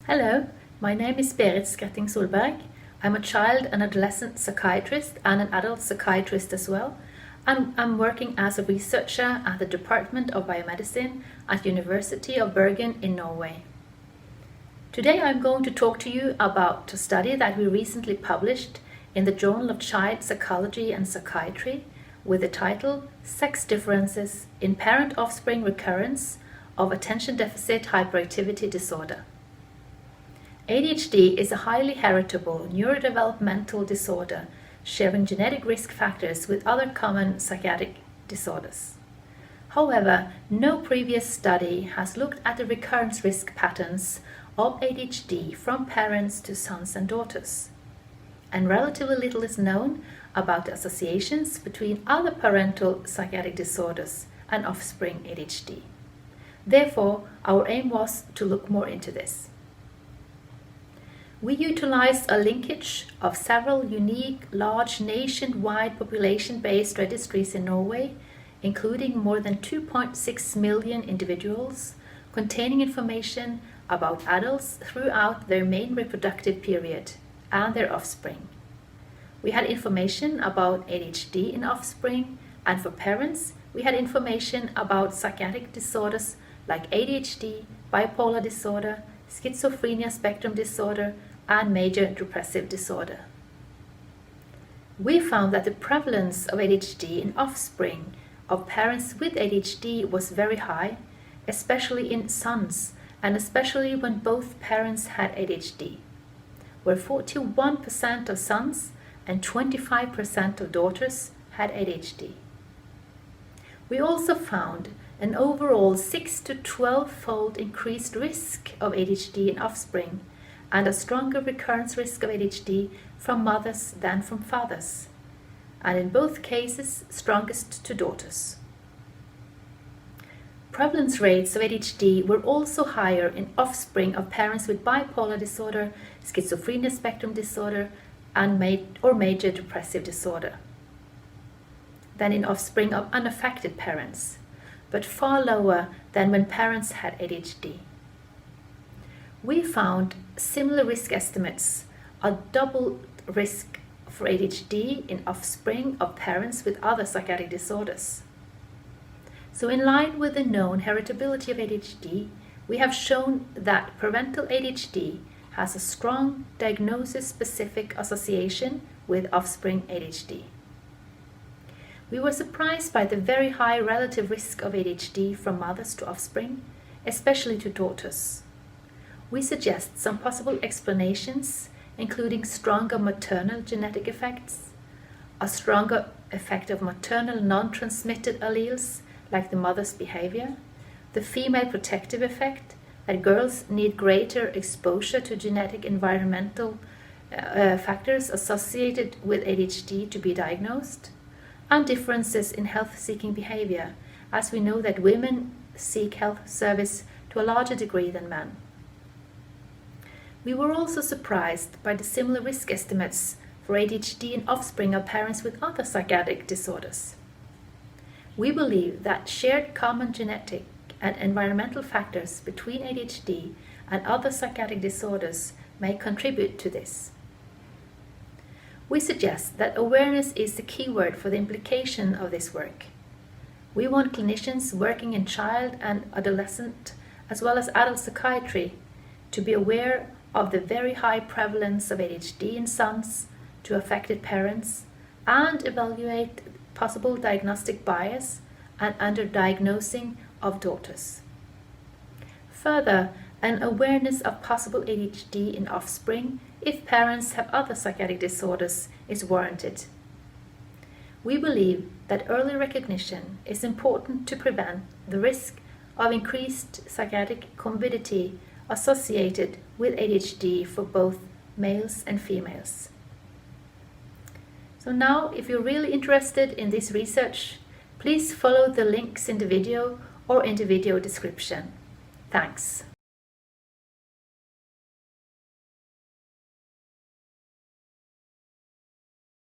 Hello, my name is Berit Skretting Solberg. I'm a child and adolescent psychiatrist and an adult psychiatrist as well. I'm working as a researcher at the Department of Biomedicine at University of Bergen in Norway. Today I'm going to talk to you about a study that we recently published in the Journal of Child Psychology and Psychiatry with the title Sex Differences in Parent-Offspring Recurrence of Attention Deficit Hyperactivity Disorder. ADHD is a highly heritable neurodevelopmental disorder sharing genetic risk factors with other common psychiatric disorders. However, no previous study has looked at the recurrence risk patterns of ADHD from parents to sons and daughters, and relatively little is known about the associations between other parental psychiatric disorders and offspring ADHD. Therefore, our aim was to look more into this. We utilized a linkage of several unique, large nationwide population-based registries in Norway, including more than 2.6 million individuals, containing information about adults throughout their main reproductive period and their offspring. We had information about ADHD in offspring, and for parents, we had information about psychiatric disorders like ADHD, bipolar disorder, schizophrenia spectrum disorder, and major depressive disorder. We found that the prevalence of ADHD in offspring of parents with ADHD was very high, especially in sons, and especially when both parents had ADHD, where 41% of sons and 25% of daughters had ADHD. We also found an overall 6 to 12-fold increased risk of ADHD in offspring and a stronger recurrence risk of ADHD from mothers than from fathers, and in both cases strongest to daughters. Prevalence rates of ADHD were also higher in offspring of parents with bipolar disorder, schizophrenia spectrum disorder, and major depressive disorder than in offspring of unaffected parents, but far lower than when parents had ADHD. We found similar risk estimates, a double risk for ADHD in offspring of parents with other psychiatric disorders. So in line with the known heritability of ADHD, we have shown that parental ADHD has a strong diagnosis-specific association with offspring ADHD. We were surprised by the very high relative risk of ADHD from mothers to offspring, especially to daughters. We suggest some possible explanations, including stronger maternal genetic effects, a stronger effect of maternal non-transmitted alleles, like the mother's behavior, the female protective effect, that girls need greater exposure to genetic environmental factors associated with ADHD to be diagnosed, and differences in health-seeking behavior, as we know that women seek health service to a larger degree than men. We were also surprised by the similar risk estimates for ADHD in offspring of parents with other psychiatric disorders. We believe that shared common genetic and environmental factors between ADHD and other psychiatric disorders may contribute to this. We suggest that awareness is the key word for the implication of this work. We want clinicians working in child and adolescent as well as adult psychiatry to be aware of the very high prevalence of ADHD in sons to affected parents and evaluate possible diagnostic bias and underdiagnosing of daughters. Further, an awareness of possible ADHD in offspring if parents have other psychiatric disorders is warranted. We believe that early recognition is important to prevent the risk of increased psychiatric comorbidity associated with ADHD for both males and females. So now, if you're really interested in this research, please follow the links in the video or in the video description. Thanks.